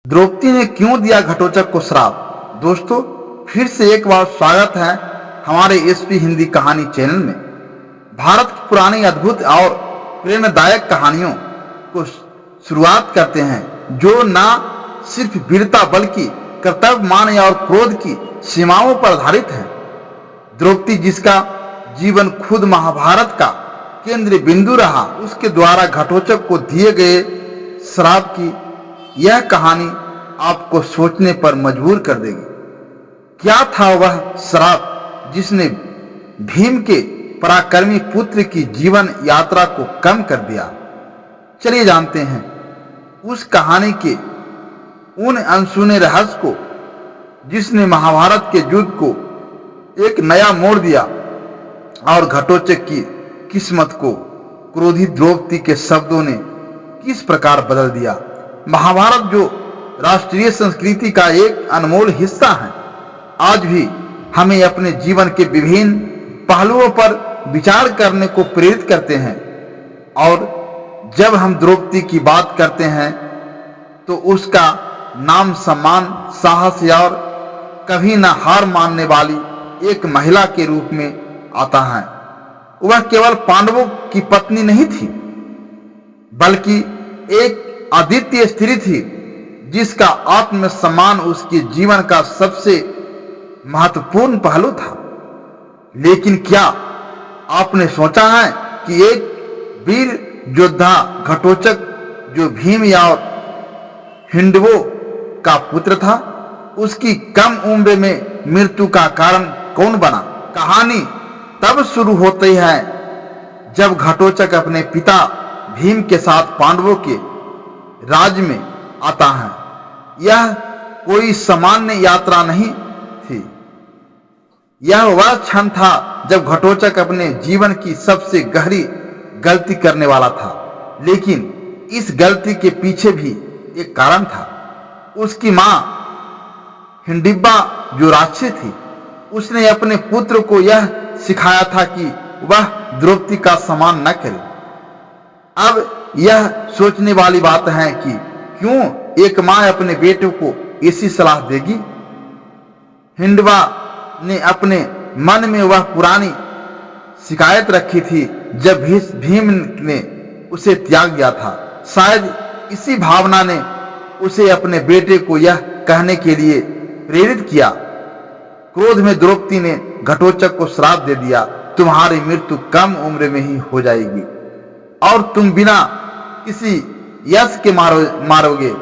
द्रौपदी ने क्यों दिया घटोत्कच को श्राप। दोस्तों, फिर से एक बार स्वागत है हमारे एसपी हिंदी कहानी चैनल में। भारत की पुरानी अद्भुत और प्रेरणादायक कहानियों को शुरुआत करते हैं जो न सिर्फ वीरता बल्कि कर्तव्य, मान और क्रोध की सीमाओं पर आधारित है। द्रौपदी, जिसका जीवन खुद महाभारत का केंद्रीय बिंदु रहा, उसके द्वारा घटोत्कच को दिए गए श्राप की यह कहानी आपको सोचने पर मजबूर कर देगी। क्या था वह श्राप जिसने भीम के पराक्रमी पुत्र की जीवन यात्रा को कम कर दिया? चलिए जानते हैं उस कहानी के उन अनसुने रहस्य को जिसने महाभारत के युद्ध को एक नया मोड़ दिया और घटोत्कच की किस्मत को क्रोधित द्रौपदी के शब्दों ने किस प्रकार बदल दिया। महाभारत जो राष्ट्रीय संस्कृति का एक अनमोल हिस्सा है, आज भी हमें अपने जीवन के विभिन्न पहलुओं पर विचार करने को प्रेरित करते हैं। और जब हम द्रौपदी की बात करते हैं तो उसका नाम सम्मान, साहस और कभी न हार मानने वाली एक महिला के रूप में आता है। वह केवल पांडवों की पत्नी नहीं थी, बल्कि एक अद्वितीय स्त्री थी जिसका आत्मसम्मान उसके जीवन का सबसे महत्वपूर्ण पहलू था। लेकिन क्या आपने सोचा है कि एक वीर योद्धा घटोत्कच, जो भीम और हिंडवो का पुत्र था, उसकी कम उम्र में मृत्यु का कारण कौन बना? कहानी तब शुरू होती है जब घटोत्कच अपने पिता भीम के साथ पांडवों के राज्य में आता है। यह कोई सामान्य यात्रा नहीं थी। यह वह क्षण था जब घटोत्कच अपने जीवन की सबसे गहरी गलती करने वाला था। लेकिन इस गलती के पीछे भी एक कारण था। उसकी मां हिडिंबा, जो राक्षसी थी, उसने अपने पुत्र को यह सिखाया था कि वह द्रौपदी का सम्मान न करे। अब यह सोचने वाली बात है कि क्यों एक मां अपने बेटे को ऐसी सलाह देगी। हिडिंबा ने अपने मन में वह पुरानी शिकायत रखी थी जब भीम ने उसे त्याग दिया था। शायद इसी भावना ने उसे अपने बेटे को यह कहने के लिए प्रेरित किया। क्रोध में द्रौपदी ने घटोत्कच को श्राप दे दिया, तुम्हारी मृत्यु कम उम्र में ही हो जाएगी और तुम बिना किसी यश के मारोगे।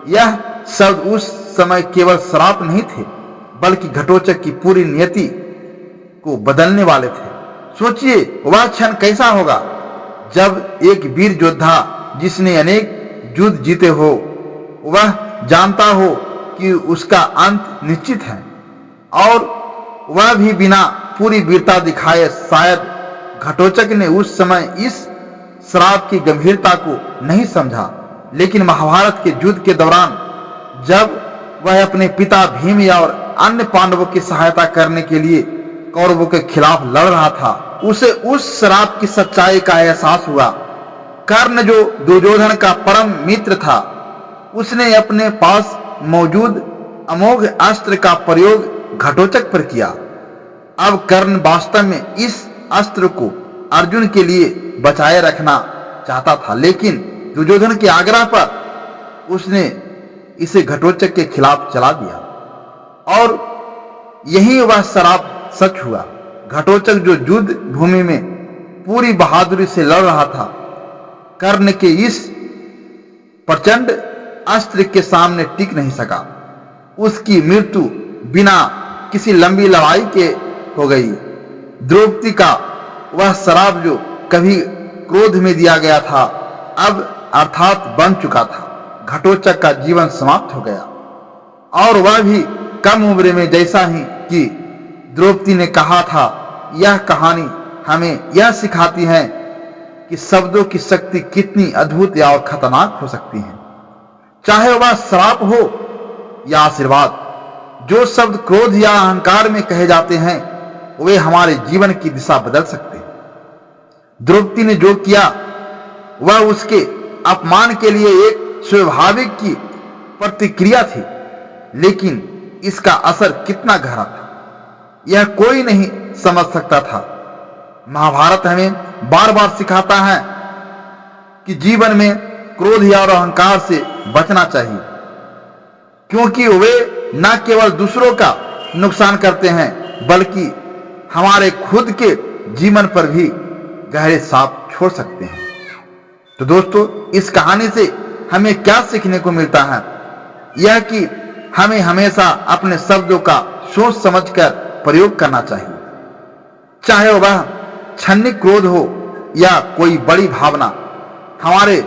यह शब्द उस समय केवल श्राप नहीं थे, बल्कि घटोत्कच की पूरी नियति को बदलने वाले थे। सोचिए वह क्षण कैसा होगा जब एक वीर योद्धा जिसने अनेक युद्ध जीते हो, वह जानता हो कि उसका अंत निश्चित है और वह भी बिना पूरी वीरता दिखाए। शायद घटोत्कच ने उस समय इस श्राप की गंभीरता को नहीं समझा, लेकिन महाभारत के युद्ध के दौरान जब वह अपने पिता भीम और अन्य पांडवों की सहायता करने के लिए कौरवों के खिलाफ लड़ रहा था, उसे उस श्राप की सच्चाई का एहसास हुआ। कर्ण, जो दुर्योधन का परम मित्र था, उसने अपने पास मौजूद अमोघ अस्त्र का प्रयोग घटोत्कच पर किया। अब कर्ण वास्तव में इस अस्त्र को अर्जुन के लिए बचाए रखना चाहता था, लेकिन दुर्योधन के आग्रह पर उसने इसे घटोत्कच के खिलाफ चला दिया और यही वह श्राप सच हुआ। घटोत्कच, जो युद्ध भूमि में पूरी बहादुरी से लड़ रहा था, कर्ण के इस प्रचंड अस्त्र के सामने टिक नहीं सका। उसकी मृत्यु बिना किसी लंबी लड़ाई के हो गई। द्रौपदी का वह श्राप जो कभी क्रोध में दिया गया था, अब अर्थात बन चुका था। घटोत्कच का जीवन समाप्त हो गया और वह भी कम उम्र में, जैसा ही कि द्रौपदी ने कहा था। यह कहानी हमें यह सिखाती है कि शब्दों की शक्ति कितनी अद्भुत और खतरनाक हो सकती है। चाहे वह श्राप हो या आशीर्वाद, जो शब्द क्रोध या अहंकार में कहे जाते हैं, वे हमारे जीवन की दिशा बदल सकते हैं। द्रौपदी ने जो किया वह उसके अपमान के लिए एक स्वाभाविक की प्रतिक्रिया थी, लेकिन इसका असर कितना गहरा था यह कोई नहीं समझ सकता था। महाभारत हमें बार बार सिखाता है कि जीवन में क्रोध और अहंकार से बचना चाहिए, क्योंकि वे न केवल दूसरों का नुकसान करते हैं बल्कि हमारे खुद के जीवन पर भी गहरे छाप छोड़ सकते हैं। तो दोस्तों, इस कहानी से हमें क्या सीखने को मिलता है? यह कि हमें हमेशा अपने शब्दों का सोच समझकर प्रयोग करना चाहिए, चाहे वह क्षणिक क्रोध हो या कोई बड़ी भावना। हमारे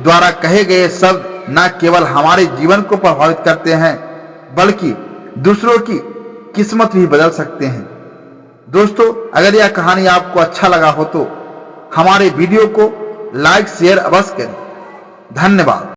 द्वारा कहे गए शब्द न केवल हमारे जीवन को प्रभावित करते हैं बल्कि दूसरों की किस्मत भी बदल सकते हैं। दोस्तों, अगर यह कहानी आपको अच्छा लगा हो तो हमारे वीडियो को लाइक शेयर अवश्य करें। धन्यवाद।